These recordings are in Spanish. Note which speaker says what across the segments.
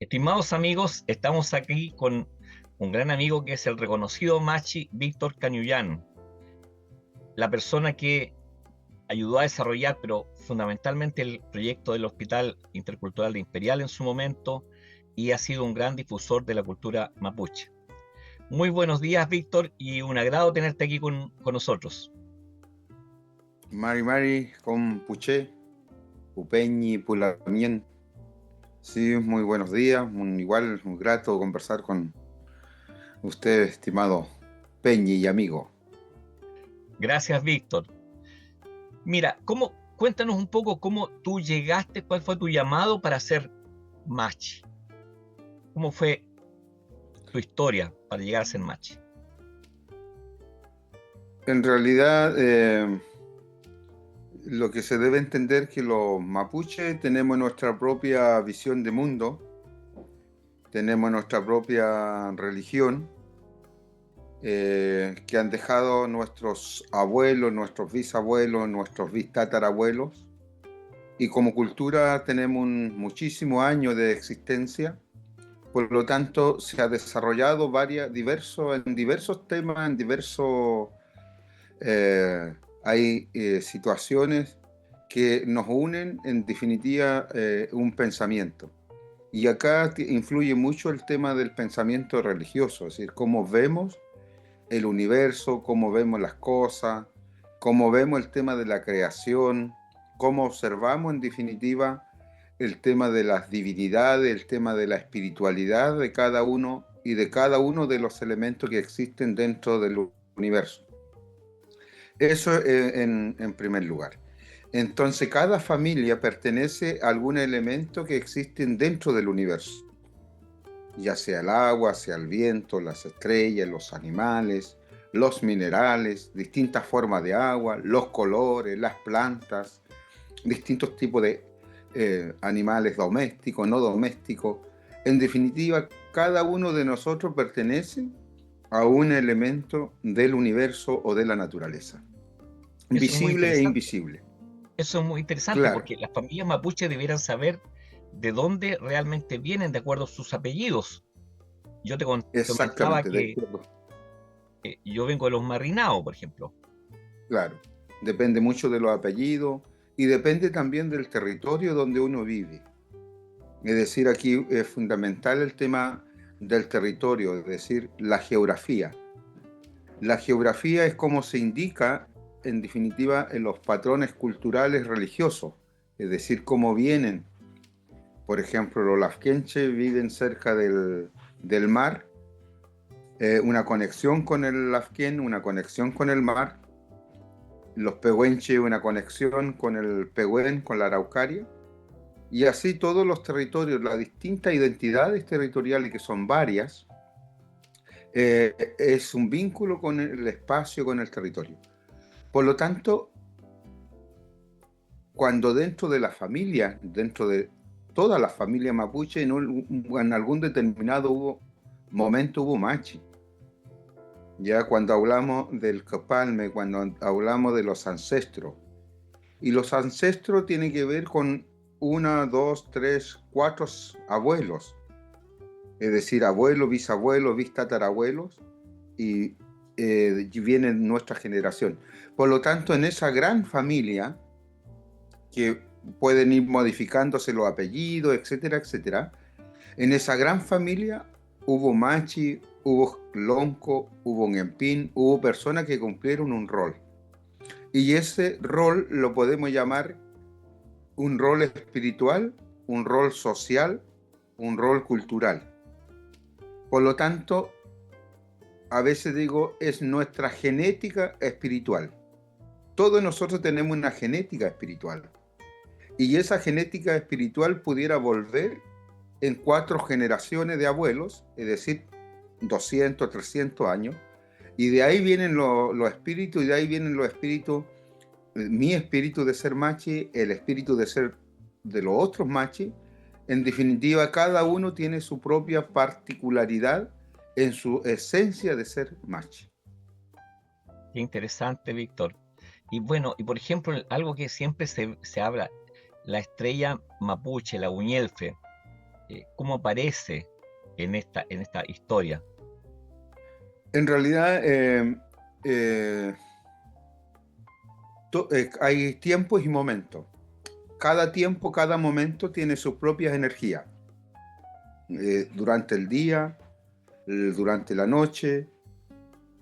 Speaker 1: Estimados amigos, estamos aquí con un gran amigo que es el reconocido Machi Víctor Cañullán, la persona que ayudó a desarrollar, pero fundamentalmente el proyecto del Hospital Intercultural de Imperial en su momento, y ha sido un gran difusor de la cultura mapuche. Muy buenos días, Víctor, y un agrado tenerte aquí con nosotros.
Speaker 2: Mari, con Puché, Pupeñi, Pulamien. Sí, muy buenos días. Igual, un grato conversar con usted, estimado Peñi y amigo.
Speaker 1: Gracias, Víctor. Mira, cuéntanos un poco cómo tú llegaste, cuál fue tu llamado para ser Machi. ¿Cómo fue tu historia para llegar a ser Machi?
Speaker 2: En realidad, lo que se debe entender es que los mapuches tenemos nuestra propia visión de mundo, tenemos nuestra propia religión, que han dejado nuestros abuelos, nuestros bisabuelos, nuestros tatarabuelos. Y como cultura tenemos muchísimos años de existencia, por lo tanto se ha desarrollado en diversos temas, eh, hay situaciones que nos unen, en definitiva, un pensamiento. Y acá influye mucho el tema del pensamiento religioso, es decir, cómo vemos el universo, cómo vemos las cosas, cómo vemos el tema de la creación, cómo observamos en definitiva el tema de las divinidades, el tema de la espiritualidad de cada uno y de cada uno de los elementos que existen dentro del universo. Eso en primer lugar. Entonces, cada familia pertenece a algún elemento que existen dentro del universo, ya sea el agua, sea el viento, las estrellas, los animales, los minerales, distintas formas de agua, los colores, las plantas, distintos tipos de animales domésticos, no domésticos. En definitiva, cada uno de nosotros pertenece a un elemento del universo o de la naturaleza,
Speaker 1: Eso es muy
Speaker 2: visible e
Speaker 1: interesante.
Speaker 2: invisible.
Speaker 1: Eso es muy interesante
Speaker 2: Claro,
Speaker 1: porque las familias mapuche debieran saber de dónde realmente vienen de acuerdo a sus apellidos. Yo te comentaba
Speaker 2: exactamente.
Speaker 1: que yo vengo de los Marrinao, por ejemplo.
Speaker 2: Claro, depende mucho de los apellidos y depende también del territorio donde uno vive. Es decir, aquí es fundamental el tema del territorio, es decir, la geografía. La geografía es como se indica, en definitiva, en los patrones culturales religiosos, es decir, cómo vienen. Por ejemplo, los lafkenche viven cerca del mar, una conexión con el lafken, una conexión con el mar. Los pehuenche, una conexión con el Pehuen, con la Araucaria. Y así todos los territorios, las distintas identidades territoriales, que son varias, es un vínculo con el espacio, con el territorio. Por lo tanto, cuando dentro de la familia, dentro de toda la familia mapuche, en algún determinado momento hubo machi. Ya cuando hablamos del Copalme, cuando hablamos de los ancestros, y los ancestros tienen que ver con 1, 2, 3, 4 abuelos, es decir, abuelos, bisabuelos, tatarabuelos, y viene nuestra generación. Por lo tanto, en esa gran familia, que pueden ir modificándose los apellidos, etcétera, etcétera, en esa gran familia hubo machi, hubo lonco, hubo ngempín, hubo personas que cumplieron un rol. Y ese rol lo podemos llamar un rol espiritual, un rol social, un rol cultural. Por lo tanto, a veces digo, es nuestra genética espiritual. Todos nosotros tenemos una genética espiritual. Y esa genética espiritual pudiera volver en 4 generaciones de abuelos, es decir, 200, 300 años. Y de ahí vienen los espíritus, y de ahí vienen los espíritus, mi espíritu de ser machi, el espíritu de ser de los otros machi. En definitiva, cada uno tiene su propia particularidad en su esencia de ser machi.
Speaker 1: Qué interesante, Víctor. Y bueno, y por ejemplo, algo que siempre se habla, la estrella mapuche, la Uñelfe, cómo aparece en esta historia.
Speaker 2: En realidad, hay tiempos y momentos. Cada tiempo, cada momento tiene sus propias energías. Durante el día, durante la noche,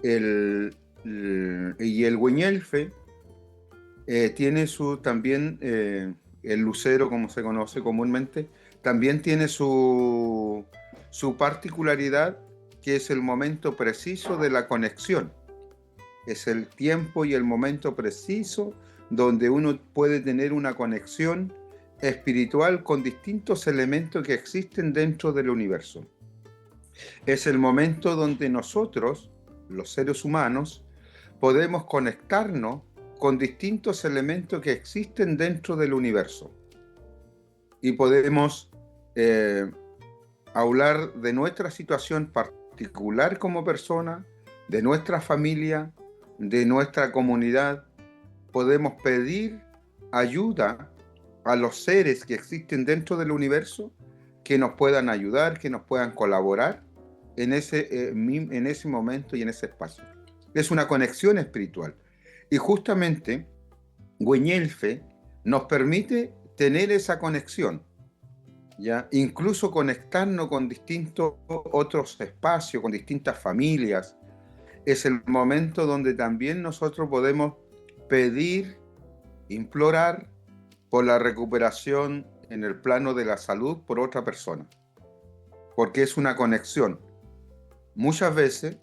Speaker 2: y el Güeñelfe tiene también, el lucero, como se conoce comúnmente, también tiene su particularidad, que es el momento preciso de la conexión. Es el tiempo y el momento preciso donde uno puede tener una conexión espiritual con distintos elementos que existen dentro del universo. Es el momento donde nosotros, los seres humanos, podemos conectarnos con distintos elementos que existen dentro del universo. Y podemos hablar de nuestra situación particular como persona, de nuestra familia, de nuestra comunidad. Podemos pedir ayuda a los seres que existen dentro del universo, que nos puedan ayudar, que nos puedan colaborar en ese momento y en ese espacio. Es una conexión espiritual. Y justamente Güeñelfe nos permite tener esa conexión, ¿ya? Incluso conectarnos con distintos otros espacios, con distintas familias. Es el momento donde también nosotros podemos pedir, implorar por la recuperación en el plano de la salud por otra persona, porque es una conexión. Muchas veces,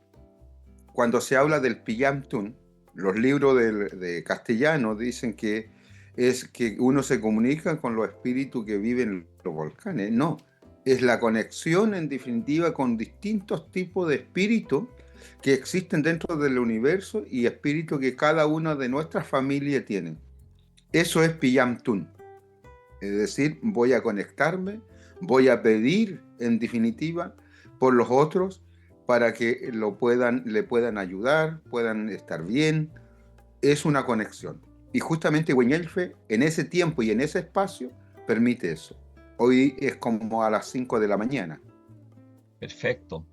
Speaker 2: cuando se habla del Piyamtun, los libros de castellano dicen que es que uno se comunica con los espíritus que viven en los volcanes. No, es la conexión en definitiva con distintos tipos de espíritus que existen dentro del universo y espíritus que cada una de nuestras familias tienen. Eso es Piyamtun. Es decir, voy a conectarme, voy a pedir en definitiva por los otros para que le puedan ayudar, puedan estar bien. Es una conexión. Y justamente Güeñelfe, en ese tiempo y en ese espacio, permite eso. Hoy es como a las 5 de la mañana.
Speaker 1: Perfecto.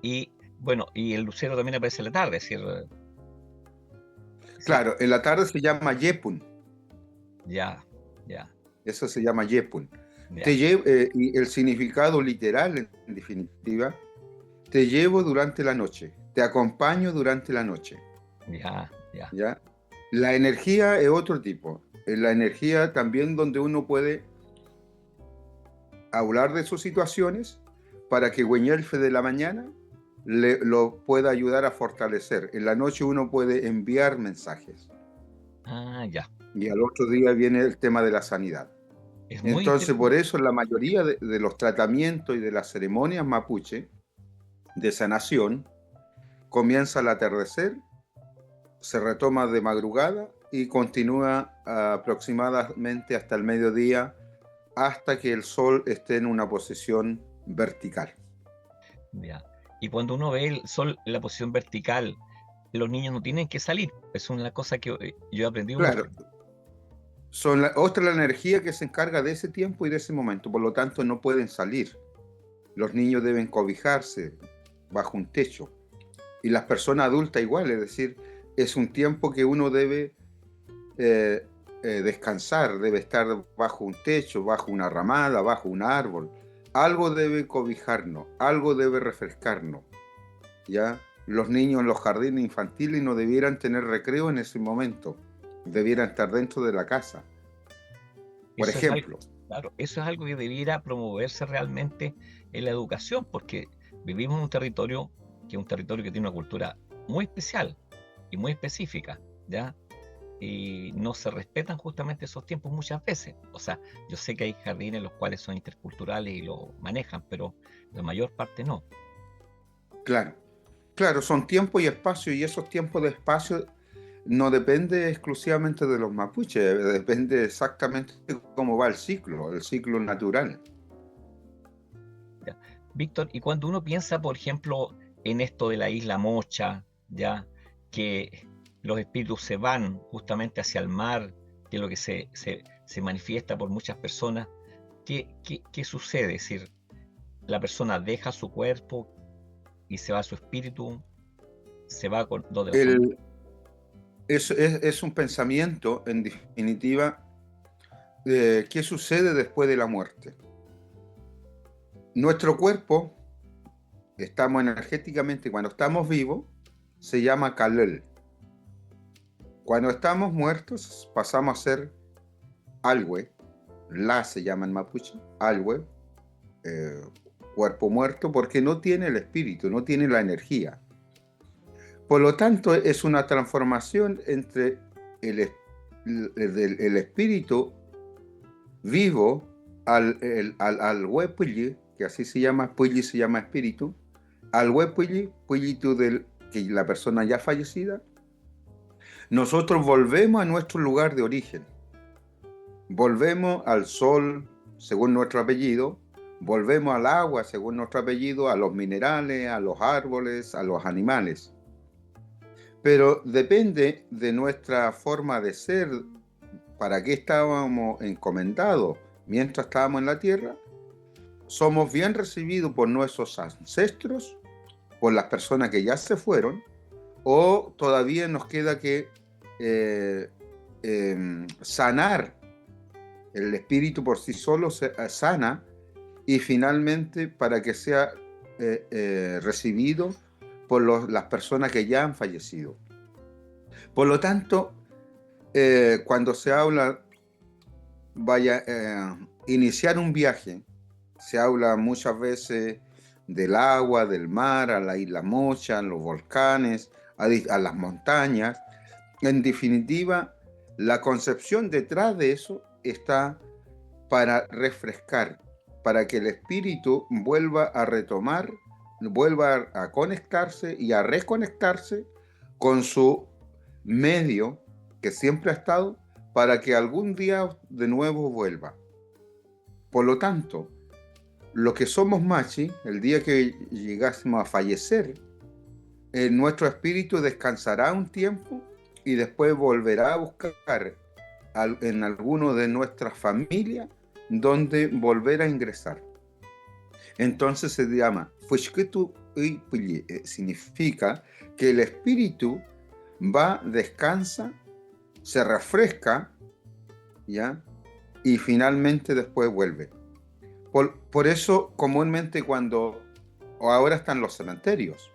Speaker 1: Y bueno, y el lucero también aparece en la tarde, es decir,
Speaker 2: Claro, en la tarde se llama Yepun.
Speaker 1: ya, ya,
Speaker 2: Eso se llama Yepun.
Speaker 1: ya,
Speaker 2: Y el significado literal, en definitiva, te llevo durante la noche, te acompaño durante la noche.
Speaker 1: ya, ya.
Speaker 2: ¿Ya? La energía es otro tipo. Es la energía también donde uno puede hablar de sus situaciones para que Güeñelfe de la mañana lo pueda ayudar a fortalecer. En la noche uno puede enviar mensajes.
Speaker 1: Ah, ya.
Speaker 2: Y al otro día viene el tema de la sanidad.
Speaker 1: Es muy
Speaker 2: Entonces, por
Speaker 1: interesante.
Speaker 2: eso la mayoría de los tratamientos y de las ceremonias mapuche de sanación comienza al atardecer, se retoma de madrugada y continúa aproximadamente hasta el mediodía, hasta que el sol esté en una posición vertical.
Speaker 1: Ya. Y cuando uno ve el sol en la posición vertical, los niños no tienen que salir. Es una cosa que yo he aprendido mucho.
Speaker 2: Claro, otra la energía que se encarga de ese tiempo y de ese momento, por lo tanto no pueden salir. Los niños deben cobijarse bajo un techo. Y las personas adultas igual, es decir, es un tiempo que uno debe descansar, debe estar bajo un techo, bajo una ramada, bajo un árbol. Algo debe cobijarnos, algo debe refrescarnos. ¿Ya? Los niños en los jardines infantiles no debieran tener recreo en ese momento, debieran estar dentro de la casa. Por
Speaker 1: Eso es algo,
Speaker 2: ejemplo,
Speaker 1: claro, eso es algo que debiera promoverse realmente en la educación, porque vivimos en un territorio que es un territorio que tiene una cultura muy especial y muy específica, ¿ya? Y no se respetan justamente esos tiempos muchas veces. O sea, yo sé que hay jardines los cuales son interculturales y lo manejan, pero la mayor parte no.
Speaker 2: claro, claro, son tiempo y espacio, y esos tiempos de espacio no depende exclusivamente de los mapuches, depende exactamente de cómo va el ciclo natural.
Speaker 1: ¿Ya? Víctor, y cuando uno piensa, por ejemplo, en esto de la isla Mocha, ¿ya? Que los espíritus se van justamente hacia el mar, que es lo que se manifiesta por muchas personas, ¿qué sucede? Es decir, la persona deja su cuerpo y se va a su espíritu, se va con donde la familia.
Speaker 2: El, es un pensamiento, en definitiva, ¿qué sucede después de la muerte? Nuestro cuerpo, estamos energéticamente, cuando estamos vivos, se llama Kalel. Cuando estamos muertos, pasamos a ser Alwe, La se llama en mapuche, Alwe, eh, cuerpo muerto, porque no tiene el espíritu, no tiene la energía. Por lo tanto, es una transformación entre el espíritu vivo al huepulli, que así se llama, pulli se llama espíritu, al huepulli, pullitu que la persona ya fallecida. Nosotros volvemos a nuestro lugar de origen, volvemos al sol según nuestro apellido, volvemos al agua según nuestro apellido, a los minerales, a los árboles, a los animales. Pero depende de nuestra forma de ser, para qué estábamos encomendados mientras estábamos en la tierra. Somos bien recibidos por nuestros ancestros, por las personas que ya se fueron, o todavía nos queda que sanar. El espíritu por sí solo se sana, y finalmente para que sea recibido por las personas que ya han fallecido. Por lo tanto, cuando se habla, iniciar un viaje, se habla muchas veces del agua, del mar, a la isla Mocha, a los volcanes, a las montañas. En definitiva, la concepción detrás de eso está para refrescar, para que el espíritu vuelva a retomar, vuelva a conectarse y a reconectarse con su medio que siempre ha estado, para que algún día de nuevo vuelva. Por lo tanto, los que somos machi, el día que llegásemos a fallecer, nuestro espíritu descansará un tiempo y después volverá a buscar en alguno de nuestras familias donde volver a ingresar. Entonces se llama Fushketu Uipulli, significa que el espíritu va, descansa, se refresca, ¿ya? Y finalmente después vuelve. Por eso comúnmente ahora están los cementerios,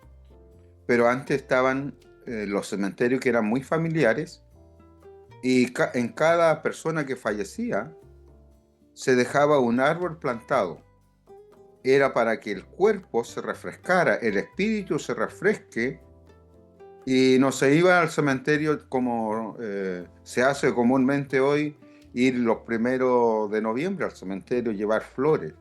Speaker 2: pero antes estaban los cementerios que eran muy familiares, y en cada persona que fallecía se dejaba un árbol plantado. Era para que el cuerpo se refrescara, el espíritu se refresque, y no se iba al cementerio como se hace comúnmente hoy, ir los 1 de noviembre al cementerio, llevar flores,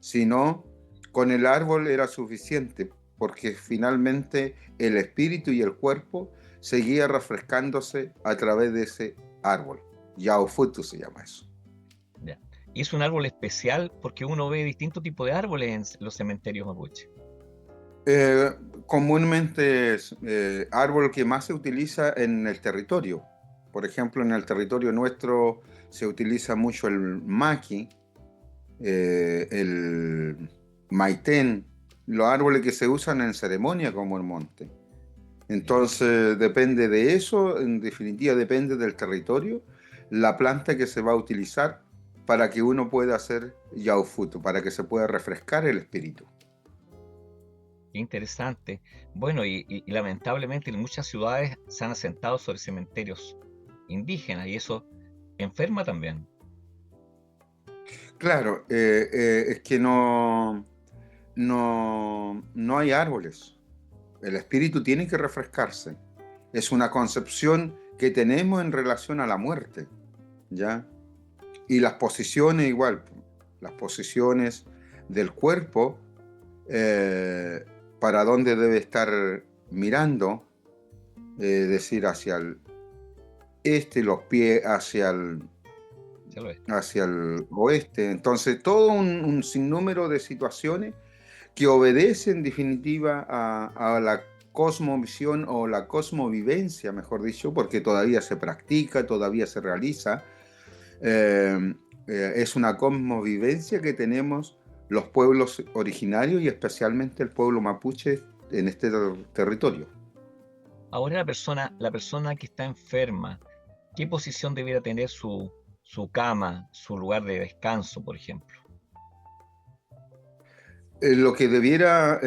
Speaker 2: sino con el árbol era suficiente, porque finalmente el espíritu y el cuerpo seguía refrescándose a través de ese árbol. Yaufutu se llama eso.
Speaker 1: Ya. Y es un árbol especial porque uno ve distintos tipos de árboles en los cementerios mapuche.
Speaker 2: Comúnmente es árbol que más se utiliza en el territorio. Por ejemplo, en el territorio nuestro se utiliza mucho el maqui, el maitén, los árboles que se usan en ceremonia como el monte. Entonces depende de eso, en definitiva depende del territorio, la planta que se va a utilizar para que uno pueda hacer yaufutu, para que se pueda refrescar el espíritu.
Speaker 1: Qué interesante. Bueno, y lamentablemente en muchas ciudades se han asentado sobre cementerios indígenas y eso enferma también.
Speaker 2: Claro, es que no hay árboles. El espíritu tiene que refrescarse. Es una concepción que tenemos en relación a la muerte, ¿ya? Y las posiciones igual, las posiciones del cuerpo, para dónde debe estar mirando, decir, hacia el este, los pies hacia el oeste. Entonces, todo un sinnúmero de situaciones que obedece en definitiva a la cosmovisión o la cosmovivencia, mejor dicho, porque todavía se practica, todavía se realiza. Es una cosmovivencia que tenemos los pueblos originarios y especialmente el pueblo mapuche en este territorio.
Speaker 1: Ahora la persona que está enferma, ¿qué posición debiera tener su cama, su lugar de descanso, por ejemplo?
Speaker 2: Lo que debiera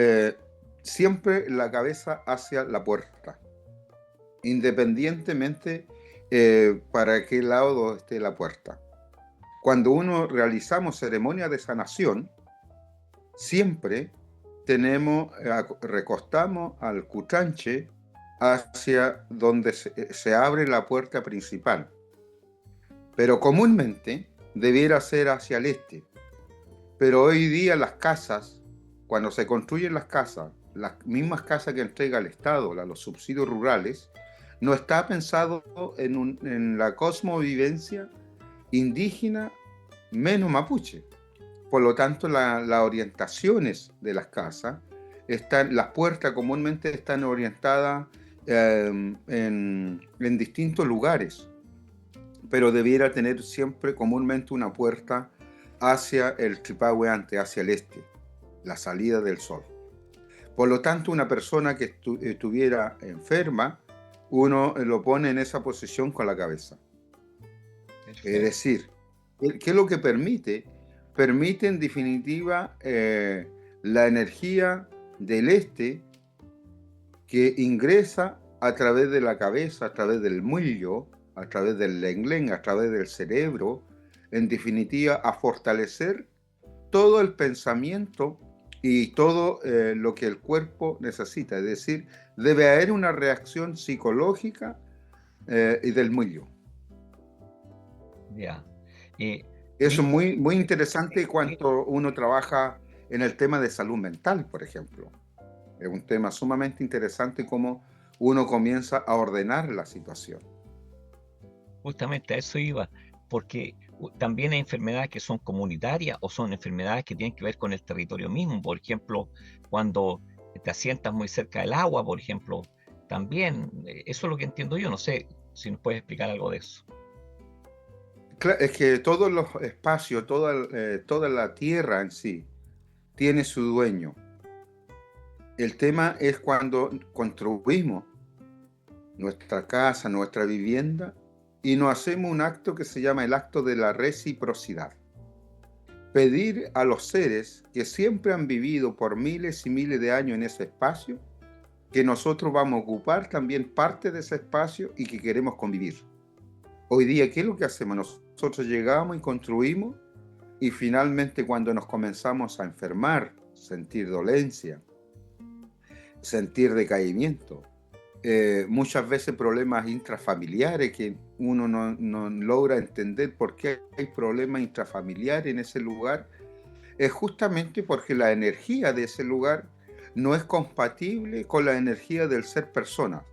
Speaker 2: siempre la cabeza hacia la puerta, independientemente para qué lado esté la puerta. Cuando uno realizamos ceremonia de sanación, siempre recostamos al cutranche hacia donde se abre la puerta principal. Pero comúnmente debiera ser hacia el este. Pero hoy día las casas, cuando se construyen las mismas casas que entrega el Estado, los subsidios rurales, no está pensado en la cosmovivencia indígena menos mapuche. Por lo tanto, las orientaciones de las casas, las puertas comúnmente están orientadas en distintos lugares, pero debiera tener siempre comúnmente una puerta hacia el Tripahueante, hacia el este, la salida del sol. Por lo tanto, una persona que estuviera enferma, uno lo pone en esa posición con la cabeza.
Speaker 1: Perfecto.
Speaker 2: Es decir, ¿qué es lo que permite? Permite en definitiva la energía del este que ingresa a través de la cabeza, a través del muillo, a través del lenglén, a través del cerebro, en definitiva a fortalecer todo el pensamiento y todo lo que el cuerpo necesita. Es decir, debe haber una reacción psicológica y del muillo.
Speaker 1: Ya.
Speaker 2: Eso es muy, muy interesante cuando uno trabaja en el tema de salud mental, por ejemplo. Es un tema sumamente interesante cómo uno comienza a ordenar la situación.
Speaker 1: Justamente a eso iba, porque también hay enfermedades que son comunitarias o son enfermedades que tienen que ver con el territorio mismo. Por ejemplo, cuando te asientas muy cerca del agua, por ejemplo, también, eso es lo que entiendo yo. No sé si nos puedes explicar algo de eso.
Speaker 2: Es que todos los espacios, toda la tierra en sí, tiene su dueño. El tema es cuando construimos nuestra casa, nuestra vivienda, y nos hacemos un acto que se llama el acto de la reciprocidad. Pedir a los seres que siempre han vivido por miles y miles de años en ese espacio, que nosotros vamos a ocupar también parte de ese espacio y que queremos convivir. Hoy día, ¿qué es lo que hacemos? Nosotros llegamos y construimos, y finalmente cuando nos comenzamos a enfermar, sentir dolencia, sentir decaimiento, muchas veces problemas intrafamiliares que uno no logra entender por qué hay problemas intrafamiliares en ese lugar, es justamente porque la energía de ese lugar no es compatible con la energía del ser persona.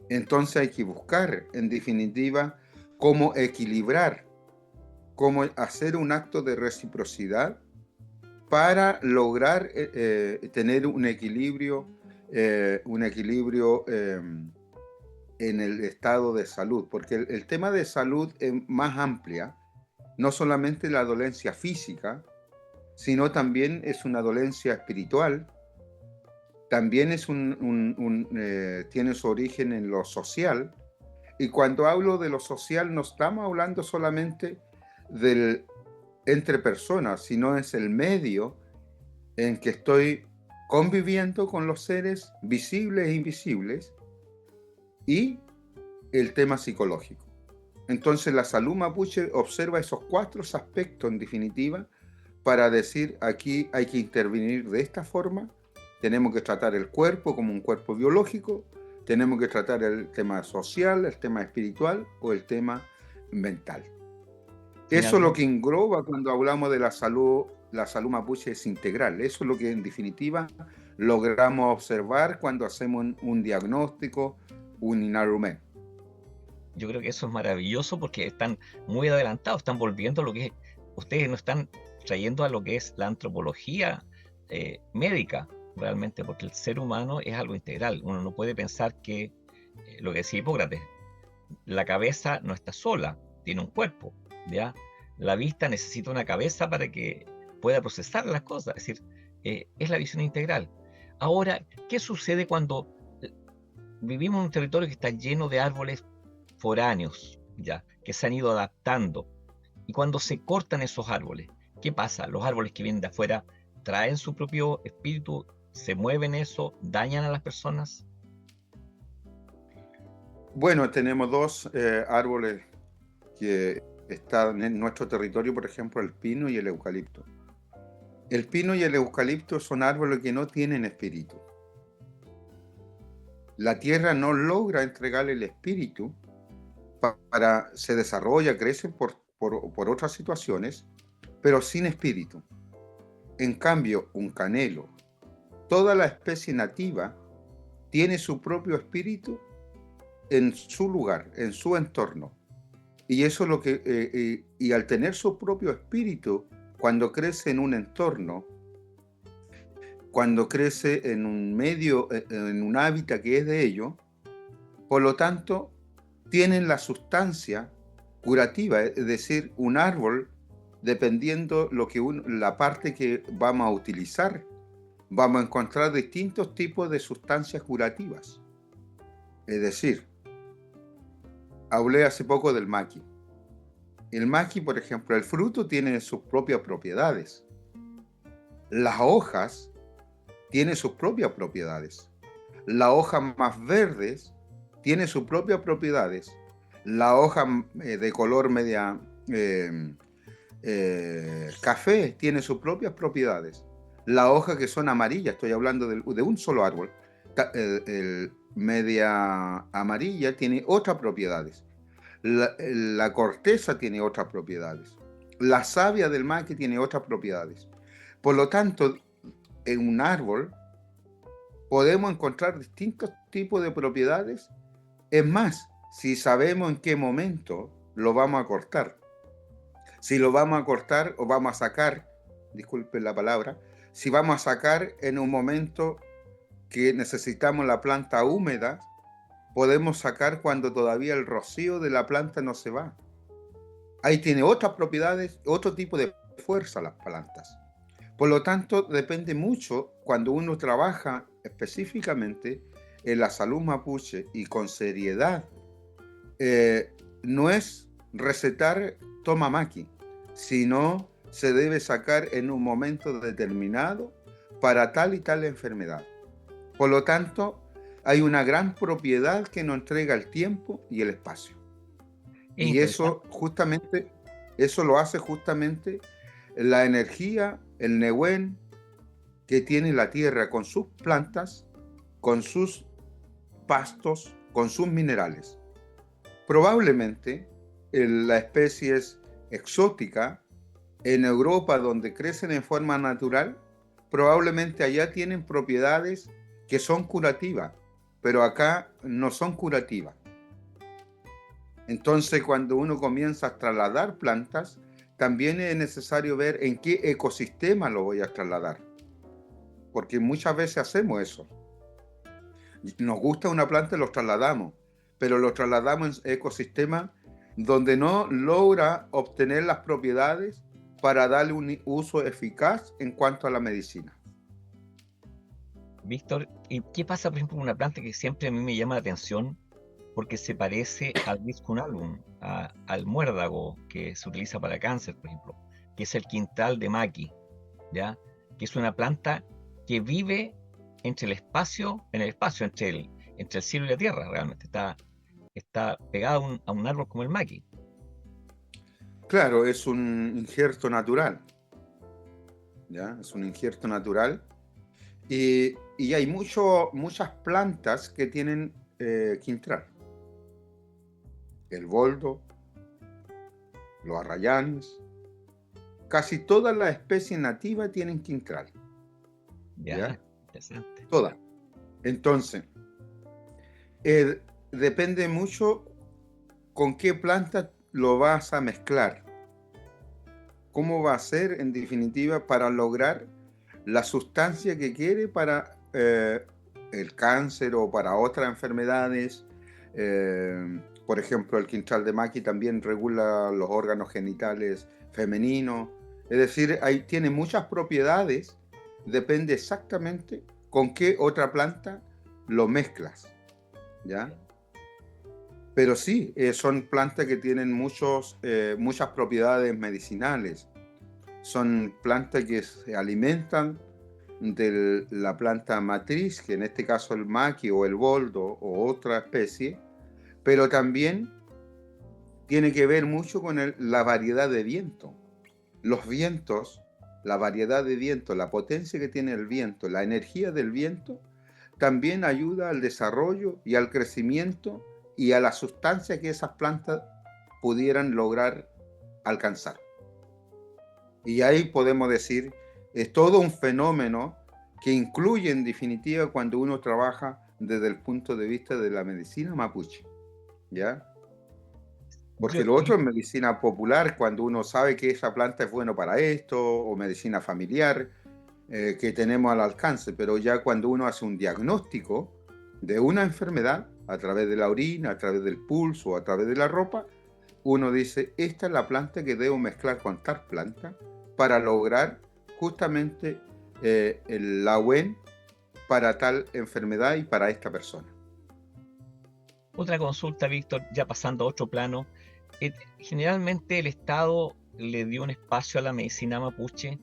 Speaker 2: Entonces hay que buscar, en definitiva, cómo equilibrar, cómo hacer un acto de reciprocidad para lograr tener un equilibrio en el estado de salud, porque el tema de salud es más amplia, no solamente la dolencia física, sino también es una dolencia espiritual, también es tiene su origen en lo social, y cuando hablo de lo social no estamos hablando solamente del entre personas, sino es el medio en que estoy conviviendo con los seres visibles e invisibles, y el tema psicológico. Entonces la salud mapuche observa esos 4 aspectos en definitiva para decir aquí hay que intervenir de esta forma, tenemos que tratar el cuerpo como un cuerpo biológico, tenemos que tratar el tema social, el tema espiritual o el tema mental. Eso es lo que engloba cuando hablamos de la salud mapuche es integral. Eso es lo que en definitiva logramos observar cuando hacemos un diagnóstico, un inarumen.
Speaker 1: Yo creo que eso es maravilloso porque están muy adelantados, están volviendo a lo que es, ustedes no están trayendo a lo que es la antropología médica realmente, porque el ser humano es algo integral. Uno no puede pensar que, lo que decía Hipócrates, la cabeza no está sola, tiene un cuerpo, ¿ya? La vista necesita una cabeza para que pueda procesar las cosas. Es decir, es la visión integral. Ahora, ¿qué sucede cuando vivimos en un territorio que está lleno de árboles foráneos, ya, que se han ido adaptando? Y cuando se cortan esos árboles, ¿qué pasa? Los árboles que vienen de afuera traen su propio espíritu, se mueven eso, dañan a las personas.
Speaker 2: Bueno, tenemos dos árboles que están en nuestro territorio, por ejemplo, el pino y el eucalipto. El pino y el eucalipto son árboles que no tienen espíritu. La tierra no logra entregarle el espíritu para se desarrolla, crecen por otras situaciones, pero sin espíritu. En cambio, un canelo, toda la especie nativa tiene su propio espíritu en su lugar, en su entorno. Y eso es lo que, y al tener su propio espíritu, cuando crece en un entorno, cuando crece en un medio, en un hábitat que es de ellos, por lo tanto, tienen la sustancia curativa, es decir, un árbol, dependiendo la parte que vamos a utilizar, vamos a encontrar distintos tipos de sustancias curativas. Es decir, hablé hace poco del maqui. El maqui, por ejemplo, el fruto tiene sus propias propiedades. Las hojas tienen sus propias propiedades. Las hojas más verdes tienen sus propias propiedades. La hoja de color media café tiene sus propias propiedades. Las hojas que son amarillas, estoy hablando de un solo árbol, media amarilla tiene otras propiedades. La corteza tiene otras propiedades. La savia del maqui tiene otras propiedades. Por lo tanto, en un árbol podemos encontrar distintos tipos de propiedades. Es más, si sabemos en qué momento lo vamos a cortar. Si lo vamos a cortar o vamos a sacar, disculpen la palabra, si vamos a sacar en un momento que necesitamos la planta húmeda, podemos sacar cuando todavía el rocío de la planta no se va. Ahí tiene otras propiedades, otro tipo de fuerza las plantas. Por lo tanto, depende mucho cuando uno trabaja específicamente en la salud mapuche y con seriedad. No es recetar toma maqui, sino se debe sacar en un momento determinado para tal y tal enfermedad. Por lo tanto, hay una gran propiedad que nos entrega el tiempo y el espacio.
Speaker 1: Es
Speaker 2: Y eso
Speaker 1: interesante.
Speaker 2: justamente, eso lo hace justamente la energía, el Nehuen que tiene la tierra con sus plantas, con sus pastos, con sus minerales. Probablemente la especie es exótica en Europa, donde crecen en forma natural, probablemente allá tienen propiedades que son curativas, pero acá no son curativas. Entonces, cuando uno comienza a trasladar plantas, también es necesario ver en qué ecosistema lo voy a trasladar, porque muchas veces hacemos eso. Nos gusta una planta y lo trasladamos, pero lo trasladamos en ecosistemas donde no logra obtener las propiedades para darle un uso eficaz en cuanto a la medicina.
Speaker 1: Víctor, ¿y qué pasa, por ejemplo, con una planta que siempre a mí me llama la atención porque se parece al Viscum album, al muérdago que se utiliza para cáncer, por ejemplo, que es el quintal de maqui, ¿ya? Que es una planta que vive entre el espacio, entre el cielo y la tierra, realmente. Está pegado a un árbol como el maqui.
Speaker 2: Claro, es un injerto natural, ¿ya? Es un injerto natural. Y hay muchas plantas que tienen quintral. El boldo, los arrayanes, casi todas las especies nativas tienen quintral.
Speaker 1: Ya,
Speaker 2: ¿Ya?
Speaker 1: interesante.
Speaker 2: Todas. Entonces, depende mucho con qué planta lo vas a mezclar. ¿Cómo va a ser, en definitiva, para lograr la sustancia que quiere para el cáncer o para otras enfermedades? Por ejemplo, el quintral de maqui también regula los órganos genitales femeninos. Es decir, ahí tiene muchas propiedades, depende exactamente con qué otra planta lo mezclas, ¿ya? Pero sí, son plantas que tienen muchas propiedades medicinales. Son plantas que se alimentan de la planta matriz, que en este caso el maqui o el boldo o otra especie, pero también tiene que ver mucho con la variedad de viento. Los vientos, la variedad de viento, la potencia que tiene el viento, la energía del viento, también ayuda al desarrollo y al crecimiento y a la sustancia que esas plantas pudieran lograr alcanzar. Y ahí podemos decir, es todo un fenómeno que incluye en definitiva cuando uno trabaja desde el punto de vista de la medicina mapuche, ¿ya? Porque lo otro es medicina popular, cuando uno sabe que esa planta es bueno para esto, o medicina familiar, que tenemos al alcance, pero ya cuando uno hace un diagnóstico de una enfermedad, a través de la orina, a través del pulso, a través de la ropa, uno dice, esta es la planta que debo mezclar con tal planta para lograr justamente el AUEN para tal enfermedad y para esta persona.
Speaker 1: Otra consulta, Víctor, ya pasando a otro plano. Generalmente el Estado le dio un espacio a la medicina mapuche,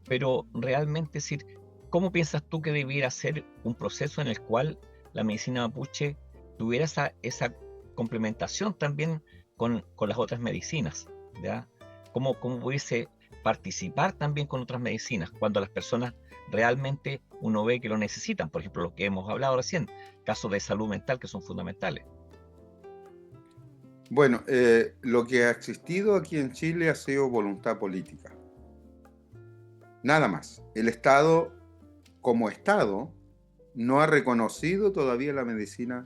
Speaker 1: pero realmente, es decir, ¿cómo piensas tú que debiera ser un proceso en el cual la medicina mapuche tuviera esa complementación también con las otras medicinas? ¿Ya? ¿Cómo pudiese participar también con otras medicinas cuando las personas realmente uno ve que lo necesitan? Por ejemplo, lo que hemos hablado recién, casos de salud mental que son fundamentales.
Speaker 2: Bueno, lo que ha existido aquí en Chile ha sido voluntad política. Nada más. El Estado, como Estado, no ha reconocido todavía la medicina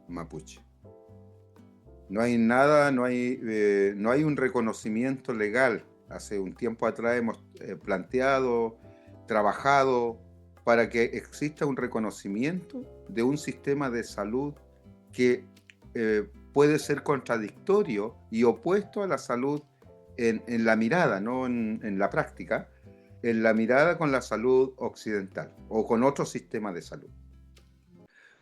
Speaker 2: mapuche. No hay nada, no hay un reconocimiento legal. Hace un tiempo atrás hemos planteado, trabajado para que exista un reconocimiento de un sistema de salud que puede ser contradictorio y opuesto a la salud en la mirada, no en la práctica, en la mirada con la salud occidental o con otro sistema de salud.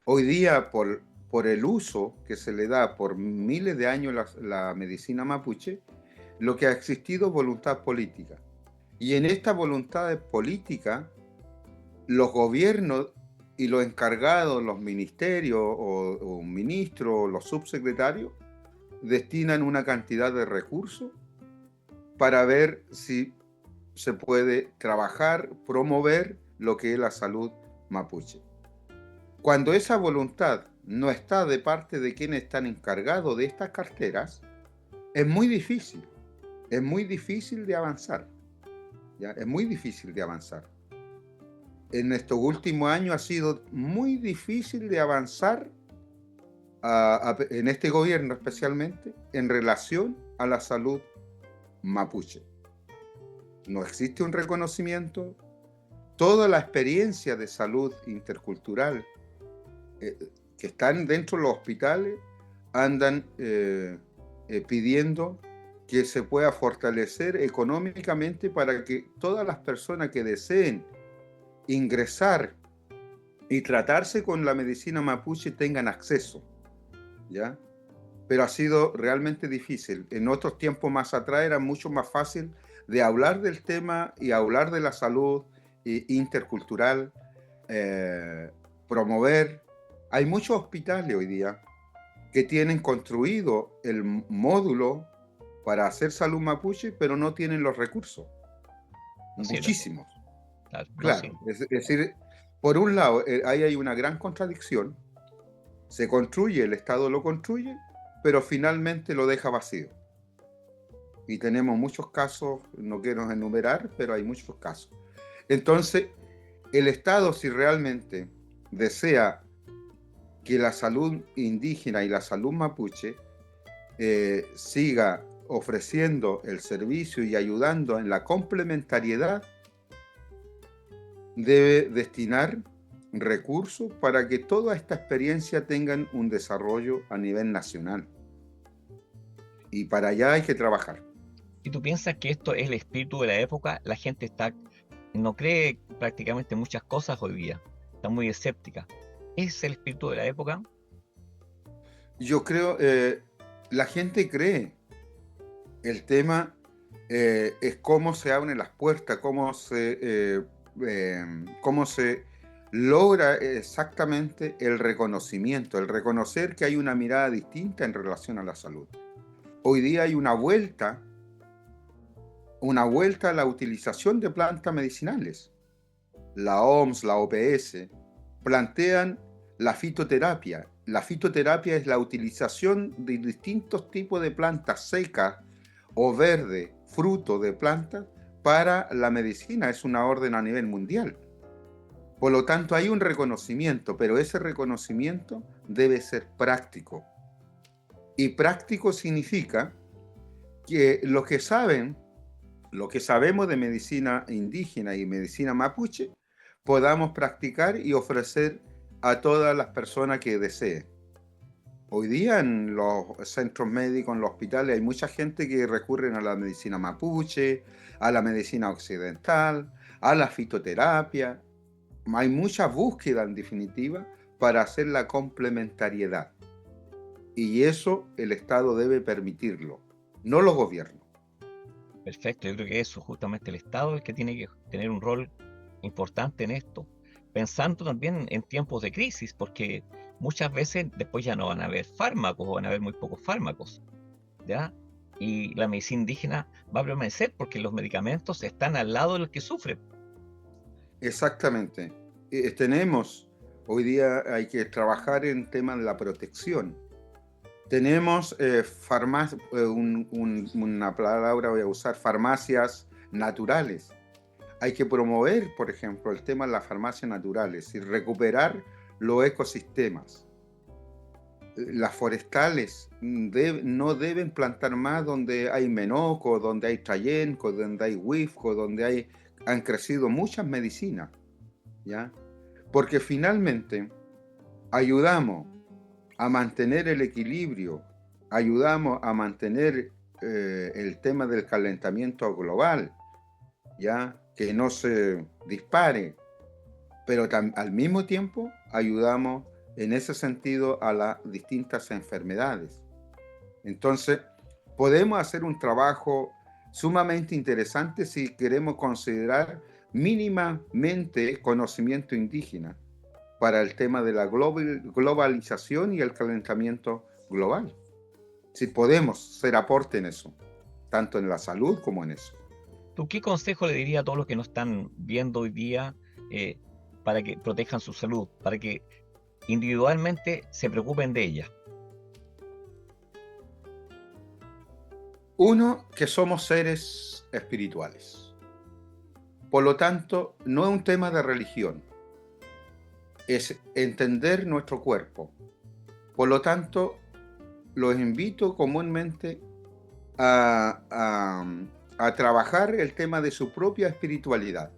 Speaker 2: Hoy día, por el uso que se le da por miles de años la medicina mapuche, lo que ha existido es voluntad política. Y en esta voluntad política, los gobiernos y los encargados, los ministerios o ministros, los subsecretarios, destinan una cantidad de recursos para ver si se puede trabajar, promover lo que es la salud mapuche. Cuando esa voluntad no está de parte de quienes están encargados de estas carteras, es muy difícil de avanzar, ¿ya? Es muy difícil de avanzar. En estos últimos años ha sido muy difícil de avanzar en este gobierno especialmente en relación a la salud mapuche. No existe un reconocimiento. Toda la experiencia de salud intercultural que están dentro de los hospitales andan pidiendo que se pueda fortalecer económicamente para que todas las personas que deseen ingresar y tratarse con la medicina mapuche tengan acceso, ¿ya? Pero ha sido realmente difícil. En otros tiempos más atrás era mucho más fácil de hablar del tema y hablar de la salud intercultural, promover. Hay muchos hospitales hoy día que tienen construido el módulo para hacer salud mapuche, pero no tienen los recursos.
Speaker 1: No sirve.
Speaker 2: Muchísimos.
Speaker 1: Claro.
Speaker 2: No es decir, por un lado, ahí hay una gran contradicción. Se construye, el Estado lo construye, pero finalmente lo deja vacío. Y tenemos muchos casos, no quiero enumerar, pero hay muchos casos. Entonces, el Estado, si realmente desea que la salud indígena y la salud mapuche siga ofreciendo el servicio y ayudando en la complementariedad, debe destinar recursos para que toda esta experiencia tengan un desarrollo a nivel nacional. Y para allá hay que trabajar.
Speaker 1: Si tú piensas que esto es el espíritu de la época, la gente no cree prácticamente muchas cosas hoy día, está muy escéptica. ¿Es el espíritu de la época?
Speaker 2: Yo creo, la gente cree. El tema es cómo se abren las puertas, cómo se logra exactamente el reconocimiento, el reconocer que hay una mirada distinta en relación a la salud. Hoy día hay una vuelta a la utilización de plantas medicinales. La OMS, la OPS, plantean la fitoterapia. La fitoterapia es la utilización de distintos tipos de plantas secas o verdes, fruto de plantas, para la medicina. Es una orden a nivel mundial. Por lo tanto, hay un reconocimiento, pero ese reconocimiento debe ser práctico. Y práctico significa que los que saben, lo que sabemos de medicina indígena y medicina mapuche, podamos practicar y ofrecer a todas las personas que deseen. Hoy día en los centros médicos, en los hospitales, hay mucha gente que recurre a la medicina mapuche, a la medicina occidental, a la fitoterapia. Hay mucha búsqueda, en definitiva, para hacer la complementariedad. Y eso el Estado debe permitirlo, no los gobiernos.
Speaker 1: Perfecto, yo creo que eso, justamente el Estado, es el que tiene que tener un rol importante en esto, pensando también en tiempos de crisis, porque muchas veces después ya no van a haber fármacos o van a haber muy pocos fármacos, ¿ya? Y la medicina indígena va a permanecer porque los medicamentos están al lado de los que sufren.
Speaker 2: Exactamente. Hoy día hay que trabajar en temas de la protección. Tenemos una palabra voy a usar, farmacias naturales. Hay que promover, por ejemplo, el tema de las farmacias naturales y recuperar los ecosistemas. Las forestales no deben plantar más donde hay menoco, donde hay trayenco, donde hay huifco, han crecido muchas medicinas, ¿ya? Porque finalmente ayudamos a mantener el equilibrio, ayudamos a mantener el tema del calentamiento global, ¿ya? Que no se dispare, pero al mismo tiempo ayudamos en ese sentido a las distintas enfermedades. Entonces, podemos hacer un trabajo sumamente interesante si queremos considerar mínimamente conocimiento indígena para el tema de la globalización y el calentamiento global. Si podemos ser aporte en eso, tanto en la salud como en eso.
Speaker 1: ¿Tú qué consejo le dirías a todos los que nos están viendo hoy día eh, para que protejan su salud, para que individualmente se preocupen de ella?
Speaker 2: Uno, que somos seres espirituales. Por lo tanto, no es un tema de religión, es entender nuestro cuerpo. Por lo tanto, los invito comúnmente a trabajar el tema de su propia espiritualidad.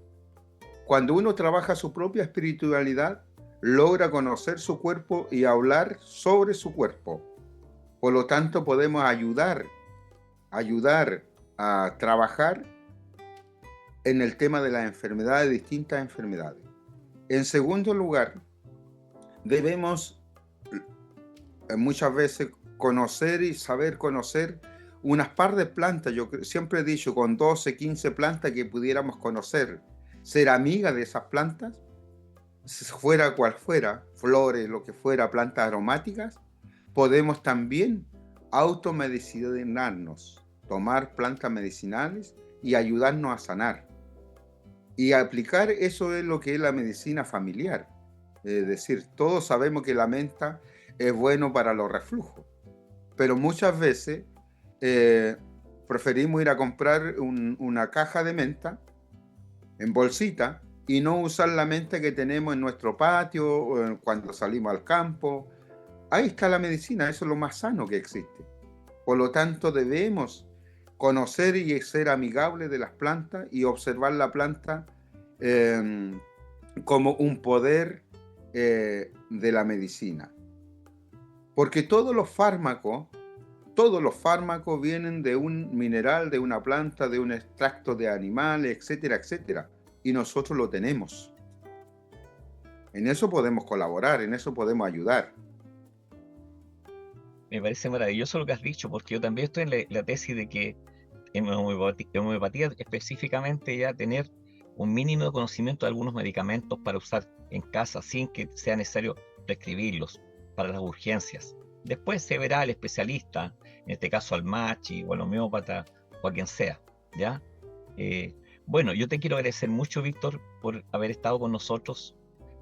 Speaker 2: Cuando uno trabaja su propia espiritualidad, logra conocer su cuerpo y hablar sobre su cuerpo. Por lo tanto, podemos ayudar a trabajar en el tema de las enfermedades, distintas enfermedades. En segundo lugar, debemos muchas veces conocer y saber conocer unas par de plantas. Yo siempre he dicho, con 12, 15 plantas que pudiéramos conocer, ser amiga de esas plantas, fuera cual fuera, flores, lo que fuera, plantas aromáticas, podemos también automedicinarnos, tomar plantas medicinales y ayudarnos a sanar. Y aplicar eso es lo que es la medicina familiar. Es decir, todos sabemos que la menta es bueno para los reflujos, pero muchas veces preferimos ir a comprar una caja de menta en bolsita y no usar la menta que tenemos en nuestro patio o cuando salimos al campo. Ahí está la medicina, eso es lo más sano que existe. Por lo tanto, debemos conocer y ser amigables de las plantas y observar la planta como un poder de la medicina. Porque todos los fármacos todos los fármacos vienen de un mineral, de una planta, de un extracto de animales, etcétera, etcétera. Y nosotros lo tenemos. En eso podemos colaborar, en eso podemos ayudar.
Speaker 1: Me parece maravilloso lo que has dicho, porque yo también estoy en la tesis de que en homeopatía específicamente ya tener un mínimo de conocimiento de algunos medicamentos para usar en casa sin que sea necesario prescribirlos para las urgencias. Después se verá al especialista, en este caso al machi o al homeópata o a quien sea, ¿ya? Bueno, yo te quiero agradecer mucho, Víctor, por haber estado con nosotros,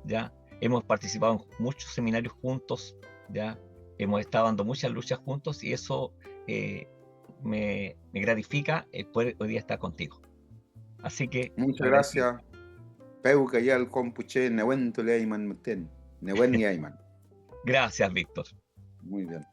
Speaker 1: ¿ya? Hemos participado en muchos seminarios juntos, ¿ya? Hemos estado dando muchas luchas juntos y eso me gratifica el poder hoy día estar contigo. Así que
Speaker 2: Muchas
Speaker 1: agradecido.
Speaker 2: gracias. Peuca ya el compuche, Nehuento le Ayman Muten. Newen y Ayman.
Speaker 1: Gracias, Víctor.
Speaker 2: Muy bien.